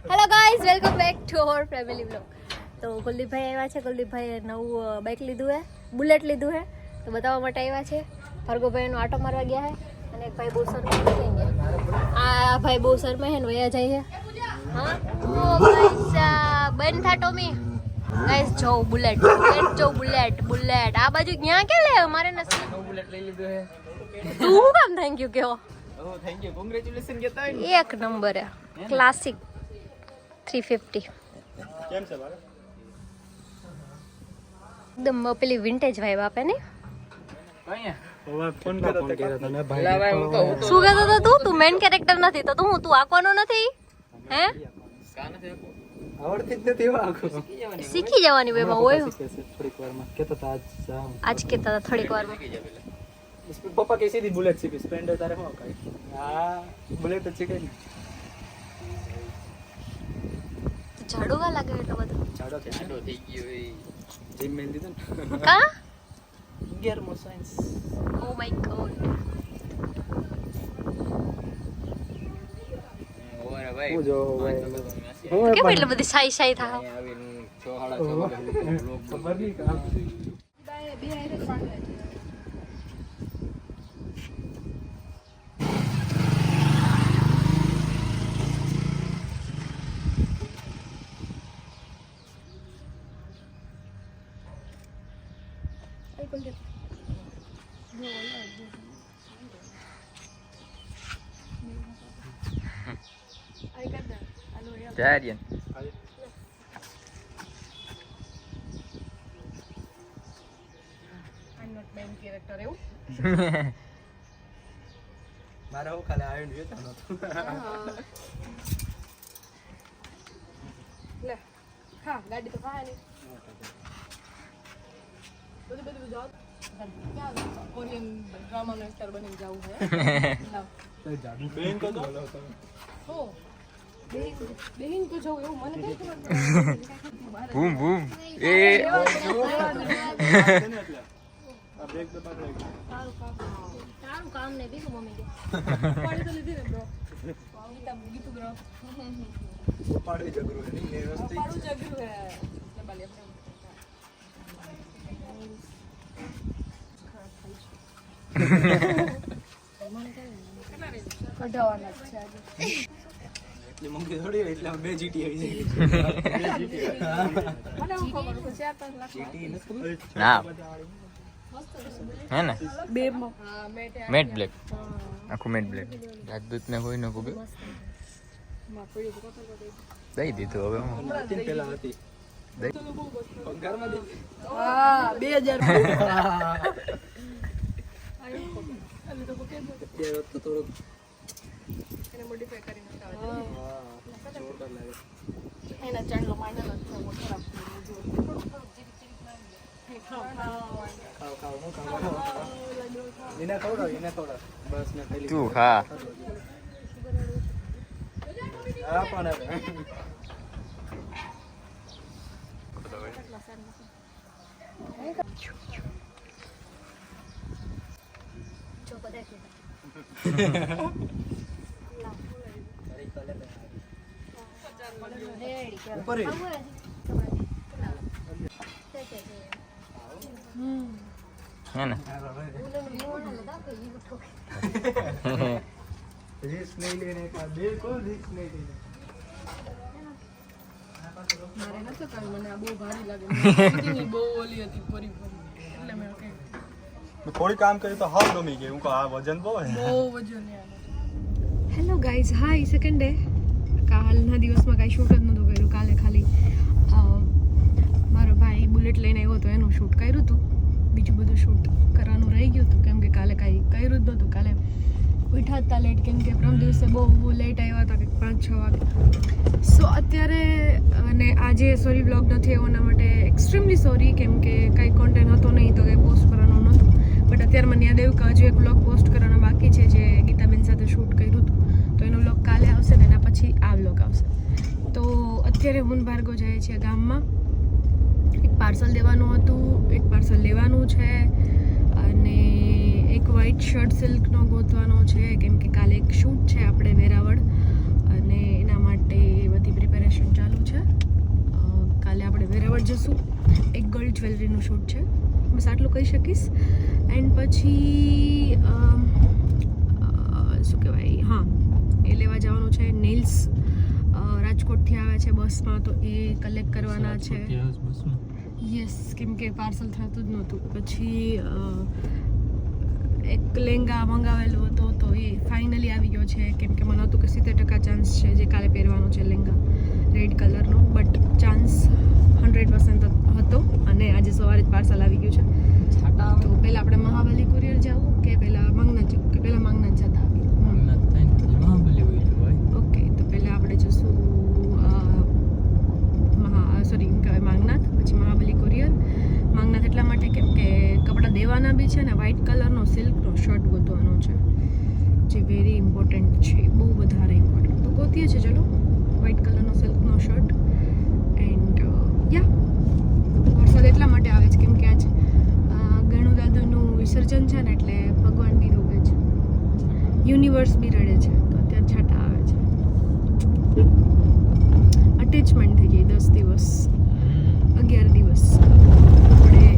Hello guys, welcome back to our family vlog. તો કુલદીપભાઈ આવ્યા છે. કુલદીપભાઈએ નવું બાઇક લીધું છે, બુલેટ લીધું છે, તો બતાવવા માટે આવ્યા છે. ભાર્ગવભાઈનો આટો મારવા ગયા છે અને એક ભાઈ બહુ શરમાઈ ગયા. આ ભાઈ બહુ શરમાય છે ને વયા જાય છે. હા ઓ ભાઈ સાહેબ બંધ થા ટોમી. ગાઈઝ જો બુલેટ બુલેટ આ બાજુ ક્યાં કે લે અમારે નથી નવું બુલેટ લઈ લીધું છે. તું હું કામ થેન્ક યુ કેવો? ઓ થેન્ક યુ, કોંગ્રેચ્યુલેશન કહેતા હોય ને. એક નંબર હે ક્લાસિક 350. કેમ છે બાળક? એકદમ પેલી વિન્ટેજ વાઇબ આપે ને. ફોન કર્યો તને ભાઈ. શું કહેતો હતો તું મેઇન કેરેક્ટર નથી તો તું આંકવાનો નથી હે? આવડતી જ નથી આખો. શીખી જવાની બેમાં હોય. થોડીક વારમાં કેતો તો આજ જાઉં. આજ કેતા હતા થોડીક વારમાં. પપ્પા કે સીધી બુલેટ શીખી. સ્પ્લેન્ડર તારે શું કઈ? હા બુલેટ જ શીખે ને. ઝાડુ કા લાગે એટલો બધો? ચાડો થઈ ગયો એ જીમ મેન દીધો ને. કા 11મો સાયન્સ. Oh my god. ઓરે ભાઈ હું જો કેમ એટલી બધી સાઈ સાઈ થા? આવીને 6:30 ખબર નહીં કામ. Jadian. I'm not main character એવું. મારા હું ખાલી આવીને જોતો નતો. લે હા ગાડી તો ખાય નહીં. બધું જાવ. ક્યાં કોરિયન ડ્રામાનો સ્ટાર બનીને જાવું છે. લાવ. બેન કો તો હો બેહીન કો જાવ એવું મને કઈ ખબર નથી. બૂમ બૂમ એ આ બ્રેક દબા દે. તારું કામ ને બીજું મમ્મી કે પાડી તો લીધી ને બ્રો. ગીતું બ્રો પાડી જગરો નહીં વ્યવસ્થિત. પાડું જગ્યું હે દબાલી કઢાવાના છે આજે. એટલી મોંઘી થોડી હોય એટલે બે જીટી આવી જાય. મને હું ખબર છે 4-5 લાખ જીટી નથી ખબર. ના હે ને બે હા મેટ બ્લેક આખું મેટ બ્લેક રાજદૂત ને હોય ન પૂગે દઈ દીધું હવે હું તીન પેલા હતી. દઈ પગારમાં દે. હા 2000 અત્યારે તો થોડુંક એને મોડિફાઈ કરીને આવે હા જોરદાર લાગે. એના ચાંદલો માંડેલો છે મોટો ખરાબ ખાવ હું ખાવ. એને ખવડાવ બસ ને ખાલી તું ખા હા પણ હવે જો બધા કે ઉપર એ. હે ને રીસ નહીં લઈને કા બિલકુલ રીસ નહીં લઈને. મારે નતો કામ મને આ બહુ ભારી લાગે મને બહુ ઓલી હતી પરી એટલે મેં કે થોડી કામ કરી તો હાવ ગમી ગઈ. હું આ વજન બહુ હે. બહુ વજન hello guys hi second day. કાલના દિવસમાં કાંઈ શૂટ જ નહોતું કર્યું. કાલે ખાલી મારો ભાઈ બુલેટ લઈને આવ્યો હતો એનું શૂટ કર્યું હતું. બીજું બધું શૂટ કરવાનું રહી ગયું હતું કેમ કે કાલે કાંઈ કર્યું જ નહોતું. કાલે ઉઠ્યા હતા લેટ કેમ કે પ્રથમ દિવસે બહુ લેટ આવ્યા હતા કંઈક 5-6 વાગે. સો અત્યારે અને આજે સોરી બ્લોગ નથી આવ્યો એના માટે એક્સ્ટ્રીમલી સોરી કેમ કે કાંઈ કોન્ટેન્ટ હતો નહીં તો કંઈ પોસ્ટ કરવાનું નહોતું. બટ અત્યારે મને યાદ આવ્યું કે હજુ એક બ્લોગ પોસ્ટ કરવાનો બાકી છે જે ગીતાબેન સાથે શૂટ કર્યું હતું. તો એનો બ્લોગ કાલે આવશે ને એના પછી આ બ્લોગ આવશે. તો અત્યારે હું ભાર્ગવ જાય છે ગામમાં. એક પાર્સલ દેવાનું હતું, એક પાર્સલ લેવાનું છે અને એક વ્હાઈટ શર્ટ સિલ્કનો ગોતવાનો છે કેમ કે કાલે એક શૂટ છે આપણે વેરાવળ અને એના માટે બધી પ્રિપેરેશન જશું. એક ગર્લ જ્વેલરીનું શૂટ છે, બસ આટલું કહી શકીશ. એન્ડ પછી શું કહેવાય, હા એ લેવા જવાનું છે. નેલ્સ રાજકોટથી આવે છે બસમાં, તો એ કલેક્ટ કરવાના છે. યસ, કેમ કે પાર્સલ થતું જ નહોતું. પછી એક લહેંગા મંગાવેલો હતો, તો એ ફાઇનલી આવી ગયો છે. કેમ કે મને હતું કે 70% ચાન્સ છે જે કાલે પહેરવાનો છે લહેંગા રેડ કલરનો, બટ ચાન્સ 100% હતો અને આજે સવારે જ પાર્સલ આવી ગયું છે. તો પહેલાં આપણે મહાબલી કુરિયર જવું કે પહેલાં માંગનાથ જવું કે પહેલાં માંગનાથ જતા આવીએ? ઓકે, તો પહેલાં આપણે જશું માંગનાથ, પછી મહાબલી કુરિયર. માંગનાથ એટલા માટે કેમ કે કપડાં દેવાના બી છે ને વ્હાઇટ કલરનો સિલ્કનો શર્ટ ગોતવાનો છે, જે વેરી ઇમ્પોર્ટન્ટ છે, બહુ વધારે ઇમ્પોર્ટન્ટ. તો ગોતીએ છે, ચલો વ્હાઇટ કલરનો સિલ્કનો શર્ટ. એન્ડ યા વરસાદ એટલા માટે આવે છે કેમ કે આજ ગણુ દાદાનું વિસર્જન છે ને, એટલે ભગવાન બી રોવે છે, યુનિવર્સ બી રડે છે, તો અત્યારે છાંટા આવે છે. અટેચમેન્ટ થઈ ગઈ 10 દિવસ 11 દિવસ આપણે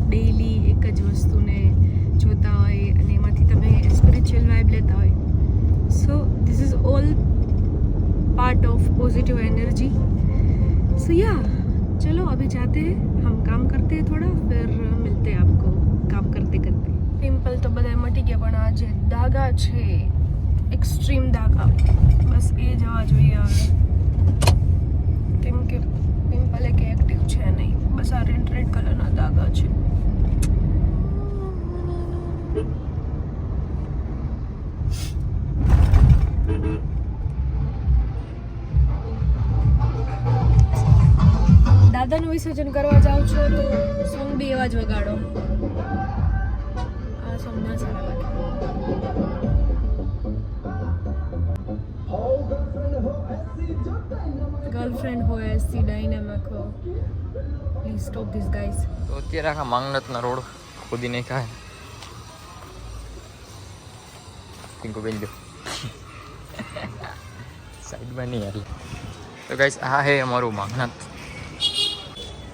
ડેઈલી એક જ વસ્તુને જોતા હોય અને એમાંથી તમે સ્પિરિચ્યુઅલ વાઇબ લેતા હોય. So this is all part of positive energy. So या चलो अभी जाते हैं, हम काम करते हैं थोड़ा, फिर मिलते हैं आपको काम करते करते. पिंपल तो બધા મટી ગયા, પણ આ જે દાગા છે એક્સ્ટ્રીમ દાગા, બસ એ જવા જોઈએ હવે. કેમ કે પિમ્પલ એક એક્ટિવ છે નહીં, બસ આ રેડ કલરના દાગા છે. દાદાનું વિસર્જન કરવા જાઓ છો તો સોંગ બી એવા જ વગાડો. આ સોંગ ના સારા લાગે. ગર્લફ્રેન્ડ હોય એસી ડાયનેમિક હો, પ્લીઝ સ્ટોપ ધીસ ગાઈઝ. તો અત્યારે આખા માંગનાથના રોડ ખોદી નાખ્યા. પિંકુ બેન જો સાઈડમાં નહીં હાલે. તો ગાઈસ આ હે અમારું માંગનાથ.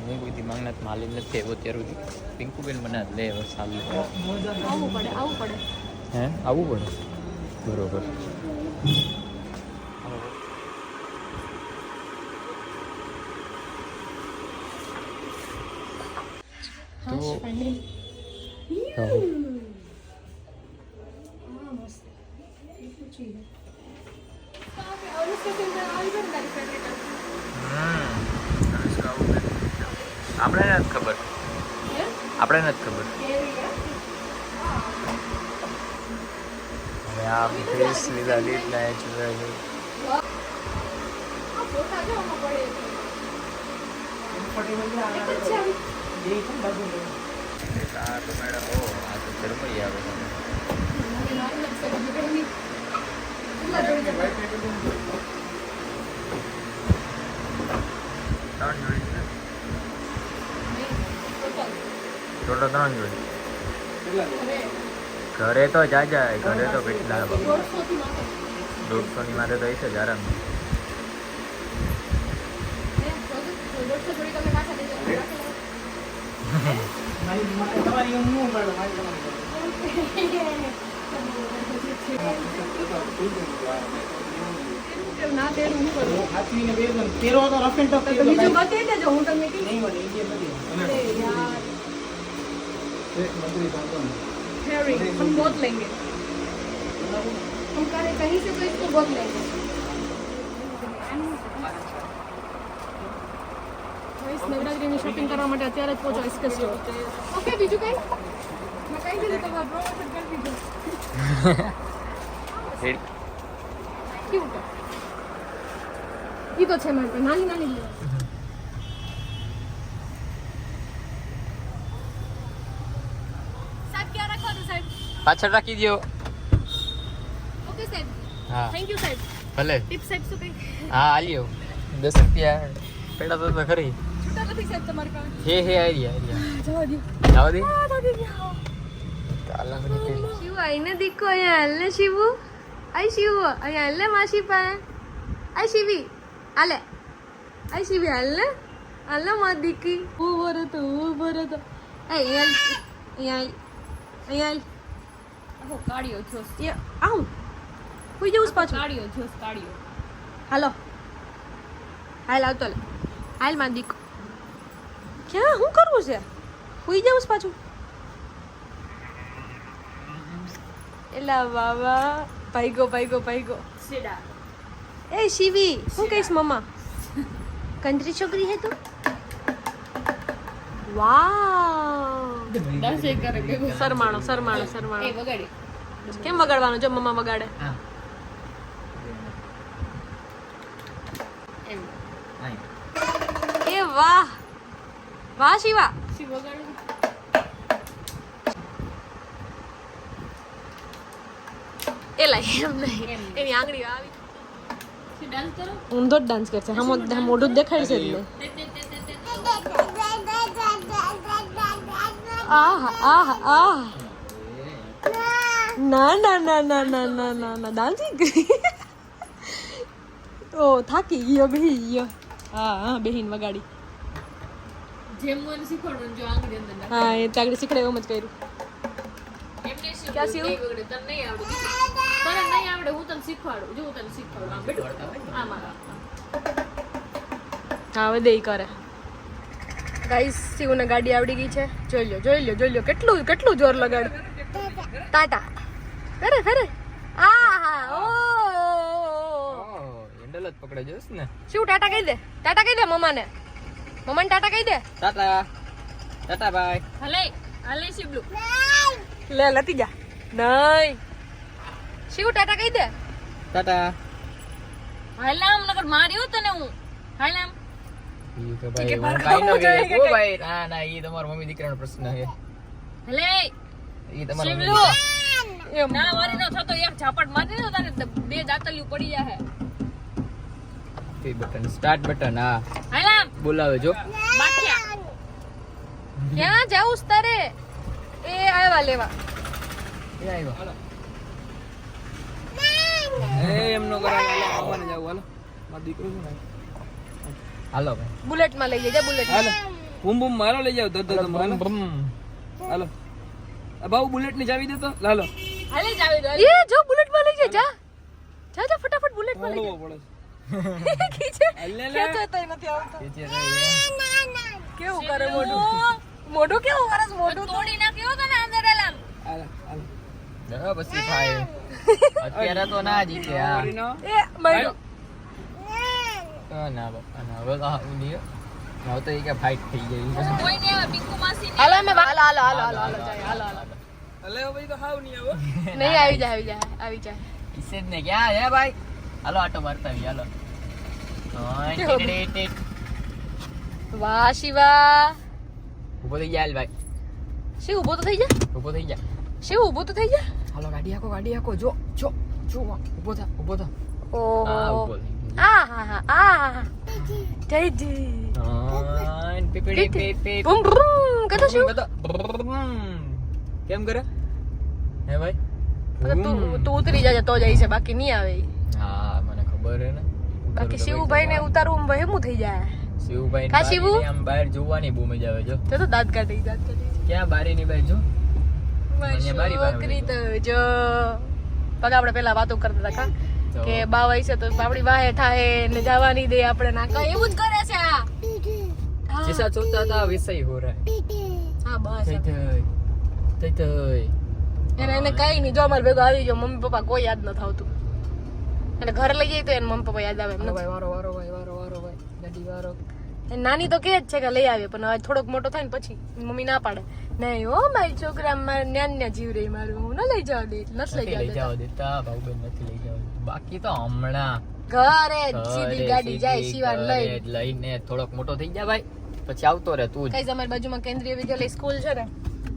હું કોઈથી માંગનાથમાં હાલી નથી આવ્યો ત્યાર સુધી. પિંકુબેન મને લે સાલ આવવું પડે હે આવવું પડે બરોબર. તો આપણે નથી ખબર, આપણે નથી ખબર. હવે આ ફેસ લીધા લીધા જોયા ટોટલ 3 જોડી. ઘરે તો જાય ઘરે તો કેટલા 150 ની માથે તો હશે જ આરામ. हम बहुत लेंगे, हम कहीं से तो इसको बहुत लेंगे. નવરાત્રીની શોપિંગ કરવા માટે અત્યારે જ પહોંચો એસકે સ્ટોર. ઓકે, બીજું કંઈ મેં કહી દીધું તમારે પ્રોમોશન કરી દીધું. ક્યુટ ઈ તો છે મારી પાસે, નાની નાની સાહેબ ક્યાં રાખવાનું સાહેબ? પાછળ રાખી દો. ઓકે સાહેબ, હા થેન્ક યુ સાહેબ. ભલે ટિપ સાહેબ શું કંઈ હા આલ્યો 10 રૂપિયા પેડા તો ખરી. છૂટા નથી સાહેબ તમારી પાસે? હે આઈડિયા જવા દો. જાવ દે. શિવ આઈને દીકો અહીંયા હાલ ને શિવુ. આઈ શિવ અહીંયા હાલ ને માસી પાસે. આઈ શિવી હાલે. આઈ શિવી હાલ ને. હાલો માં દીકી ઉભો રહેતો એ અહીંયા કાઢ્યો જોશ આવું કોઈ જવું પાછું કાઢ્યો જોશ કાઢ્યો હાલો હાલ આવતો લે હાલ માં દીકો ક્યાં શું કરવું છે કોઈ જવું પાછું એલા બાબા ભાઈગો સીડા એ શિવી શું કહીશ મમ્મા કંત્રી છોકરી હે તું વાવ દસ એક કરે ભેગું શરમાણો એ વગાડી કેમ વગાડવાનું જો મમ્મા વગાડે હા એમ એ વાહ વાહ શિવા સી વગાડી એલા એમ નહીં એની આંગળી આવી સી ડાન્સ કરો ઊંધો જ ડાન્સ કરશે મોઢું જ દેખાડશે જ નહીં આહ ના ડાન્સિંગ ઓ થાકી ગયો બેહી ગયો હા બેહીન વગાડી જેમ મને શીખવાડવાનું જો આંગળી અંદર નાખ. હા એ તાગડી શીખડે એમ જ કર્યું એમને ક્યાં શીખવું શીખવું? નહીં વગડે તને નહીં આવડે તને નહીં આવડે હું તને શીખવાડું જો હું તને શીખવાડું આમ બેઠું આમાં હા હવે દે કરે ગાઈસ શિવને ગાડી આવડી ગઈ છે જોઈ લ્યો કેટલું જોર લગાડ ટાટા ફરે આહા ઓ હેન્ડલ જ પકડે જોઈશ ને શિવ ટાટા કહી દે મમ્માને ટાટા કહી દે ટાટા બાય હલે શિબલુ લે લતી જા નહીં શિવ ટાટા કહી દે ટાટા હાલામ નકર માર્યો તને હું હાલામ ઈ તો કે ભાઈ હું ભાઈ કાઈ ન ખાવું ગયો જોઈએ ઓ ભાઈ ના ઈ તમારા મમ્મી દીકરાનો પ્રશ્ન છે હલે ઈ તમારા શિવલુ એમ ના વારી ન થતો એક ઝાપટ મારી દો તારે બે દાંતલિયું પડી જાહે મમ્મી બટન સ્ટાર્ટ બટન હા હાલામ બોલાવે જો બાઠિયા ક્યાં જાઉં છે તારે એ આવ્યા લેવા એ આવ્યો એ એમનો કરાય હાલો આવવાને જાવ હાલો મારો દીકરો છે ને હાલો ભાઈ બુલેટ માં લઈ જજે બુલેટ હાલો બૂમ બૂમ મારો લઈ જાવ ધર હાલો હાલો આ બાબુ બુલેટ ની ચાવી દેતો હાલો હાલે જાવી દો એ જો બુલેટ માં લઈ જા ફટાફટ બુલેટ માં લઈ હલવો પડે જા ખીચે લે ખેંચો તોય નથી આવતો કે છે કેવું કરે મોઢું કેવું કરે છે મોઢું તોડી નાખ્યો તને અંદર હાલામ હાલો હાલો જો પછી થાય અત્યારે તો ના જીતે હા કરીને એ મૈડો ના બાપા ના હવે તો આવું નહીં હો. હવે તો એ કે ફાઇટ થઈ ગઈ કોઈ નહીં આવે પિંકુ માસી હાલો મે હાલો જાય હાલો હલે ભાઈ તો હાવ નહીં આવો નહીં આવી જાય કિસે જ ને ક્યાં હે ભાઈ હાલો આટો મારતા આવી હાલો ઓય ટીટીટી. વાહ શિવા ઊભો થઈ ગયા હાલ ભાઈ શિવ ઊભો તો થઈ જા ઊભો થઈ જા હાલો ગાડી હાકો જો ઊભો થા હા ઓહો ઊભો થઈ આ જય જી ઓય પીપીડી પીપ પીપ બૂમ બૂમ કતો શિવ કેમ કરે હે ભાઈ તું ઉતરી જાજે તો જાય છે બાકી નહીં આવે ઈ. હા મને ખબર હે ને બાકી શિવભાઈ ને ઉતારવું વહેમું થઈ જાય શિવભાઈ કા શિવુ? આમ બહાર જોવાની બહુ મજા આવે જો જો તો દાંત કાઢી ક્યાં બારી ની બાજુ અહીંયા બારી પાસે છોકરી તો જો પગ આપણે પેલા વાતો કરતા હતા કા કે બા વઈ છે તો આપણી વાહે થાય ને જવાની દે આપણે ના કઈ એવું જ કરે છે આ જैसा सोचता था वैसा ही हो रहा હા બસ है तई એને કઈ નહીં જો અમારે ભેગો આવી ગયો મમ્મી પપ્પા કોઈ યાદ નથી આવતું એટલે ઘરે લઈ જઈએ તો એને મમ્મી પપ્પા યાદ આવે એમ નથી. वारो भाई गाड़ी वारो એ નાની તો કે જ છે કે લઈ આવીએ પણ હવે થોડોક મોટો થાય ને પછી મમ્મી ના પાડે નહીં હો મારી છોકરા મારે ન્યા જીવ રહી મારું હું ન લઈ જવા દે નથી લઈ લઈ જવા જાવ દેતા ભાઉબેન નથી લઈ જાવ બાકી તો હમણાં ઘરે જ સીધી ગાડી જાય શિવાન લઈ લઈને થોડોક મોટો થઈ જા ભાઈ પછી આવતો રહે તું જ કઈ અમારી બાજુમાં કેન્દ્રીય વિદ્યાલય સ્કૂલ છે ને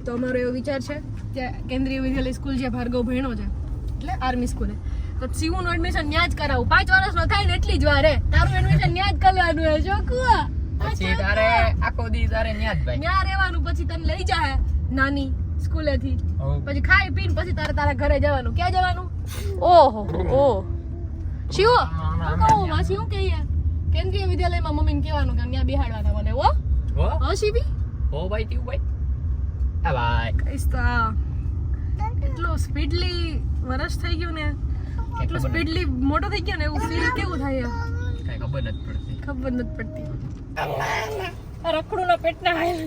તો અમારો એવો વિચાર છે કે કેન્દ્રીય વિદ્યાલય સ્કૂલ છે ભાર્ગવ ભણ્યો છે એટલે આર્મી સ્કૂલે તો શિવનું એડમિશન ન્યા જ કરાવું 5 વર્ષનો થાય ને એટલી જ વાર હે તારું એડમિશન ન્યા જ કરવાનું હે જોકુઆ પછી તારે આખો દી તારે ન્યા જ ભાઈ ન્યા રહેવાનું પછી તને લઈ જાય નાની સ્કૂલેથી હોવ. પછી ખાઈ પીને પછી તારા ઘરે જવાનું ક્યાં જવાનું ઓહો ઓ શિવ હું કહું માસી હું કહીએ કેન્દ્રીય વિદ્યાલયમાં મમ્મીને કહેવાનું કે ત્યાં બેહાડવાના મને હો હો શીબી હો ભાઈ તું ભાઈ આ ભાઈ કઈશ તો એટલું સ્પીડલી વરસ થઈ ગયું ને એટલું સ્પીડલી મોટો થઈ ગયો ને એવું ફીલ કેવું થાય કઈ ખબર નથી પડતી ખબર નથી પડતી રખડું ના પેટના હાલ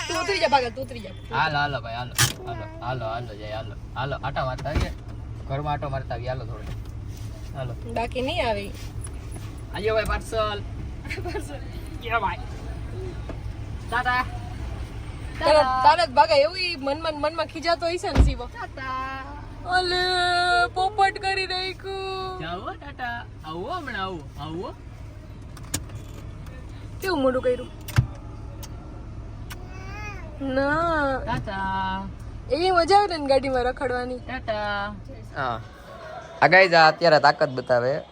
તું ઉતરી જા ભાગા તું ઉતરી જા હાલો ભાઈ હાલો જય હાલો આટા મારતા આવીએ ઘરમાં આટો મારતા આવીએ હાલો થોડો હાલો બાકી નહીં આવી આજો ભાઈ પાર્સલ યા ભાઈ ટાટા તારે ભાગા એવું મનમાં ખીજાતો હશે ને શિવો અલે પોપટ કરી નાખ્યું જાઓ ટાટા આવો હમણાં આવો કેવું મોઢું કર્યું ના ટાટા એવી મજા આવે ને ગાડીમાં રખડવાની ટાટા હા આ ગાઈઝ અત્યારે તાકાત બતાવે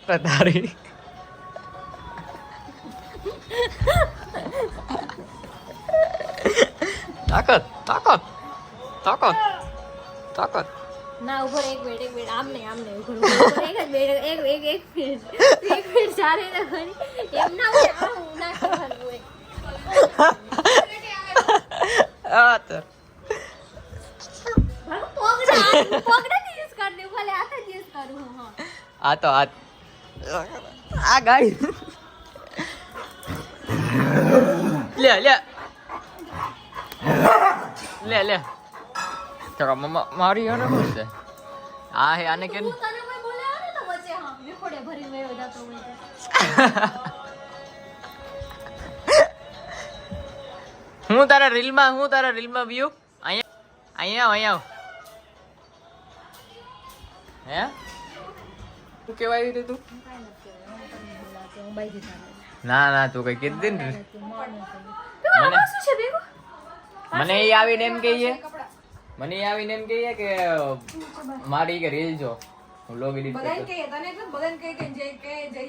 તારી તાકાત ના ઉપર એક મિનિટ આમ નહીં ઉપર એક જ મિનિટ એક મિનિટ ચાલે ને ખરી એમ ના હોય આમ ના કરવાનું હોય પગડા યુઝ કર દે ભલે હાથ જ યુઝ કરું હા આ તો આ ગાઈ લે ચલો મારી યાર શું છે આ હે આને કેમ તને કોઈ બોલે આવે ને તો વચ્ચે હા વિખોડે ભરી મેળો જાતો હોય તો હું તારા રીલમાં વ્યુ અહીંયા હે તું કેવા આવી હતી તું ના તું કઈ કીધી ને મને એ આવીને એમ કહીએ કે મારી કે રીલ જો હું લોગ એડિટ બધાને કરતો કહે તને કે બધાને કહે કે જય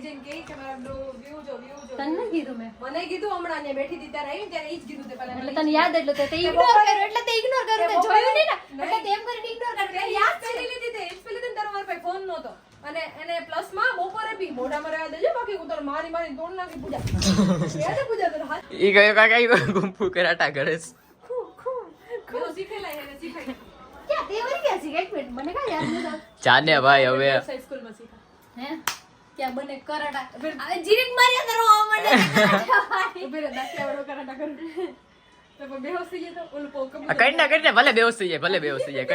કે મારા વ્યૂ જો તને નહીં કીધું મેં મને કીધું હમણાં ને બેઠી હતી ત્યારે આવી ત્યારે ઈ જ કીધું તે પહેલા એટલે તને યાદ એટલે તે ઇગ્નોર કર્યો એટલે તે ઇગ્નોર કર્યું તે જોયું નહીં ને એટલે તેમ કરીને ઇગ્નોર કર્યું મેં યાદ કરી લીધી તે પેલી દિન તારો મારા પાસે ફોન નહોતો અને એને પ્લસમાં બપોરે બી મોઢામાં રહેવા દેજો બાકી હું તારે મારી તોડ નાખી પૂજા યાદ પૂજા તારો હાથ ઈ ગયો કાકા ગુંફુ કરાટા કરે છે મેં શીખેલા એને શીખાય ક્યાં તે વળી ક્યાં શીખ એક મિનિટ મને કાંઈ યાદ નથી ચાને ભાઈ હવે સ્કૂલમાં શીખા હે ક્યાં બને કરાટા હવે જીરીક માર્યા કરો મને ઉભી રહે દાખલા વાળો કરાટા કરું તો પણ બેહોશ થઈ જાય તો ઓલું પોકમ કરી ને ભલે બેહોશ થઈ જાય ભલે કે બેહોશ થઈ જાય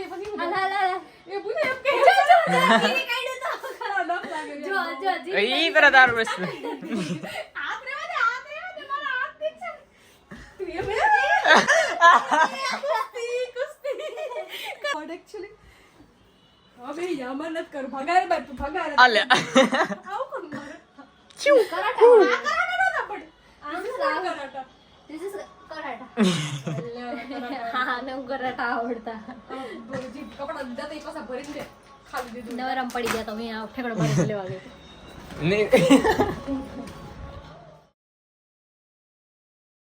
પછી હું હાલા એ પૂછે એમ કે જો જીરી કાઢ્યો તો ખરા ડપ લાગે જો જીરી ઈ તરત તારું પ્રશ્ન હાથ રેવા દે મારા હાથ ઠીક છે તું એ બે કુસ્તી કોડ એક્ચ્યુઅલી હવે યામન નત કર ભગાર બાર તું ભગાર આલે આવ કોણ મારે કરાટા આ કરાટા નતા પડ આમ કરાટા This is કરાટા હા ને કરાટા આવડતા બોજી કપડા દાતા ઈ પાછા ભરીને દે ખાલી દીધું નવરામ પડી ગયા તો મેં ઠેકડો ભરી લેવા ગયો ને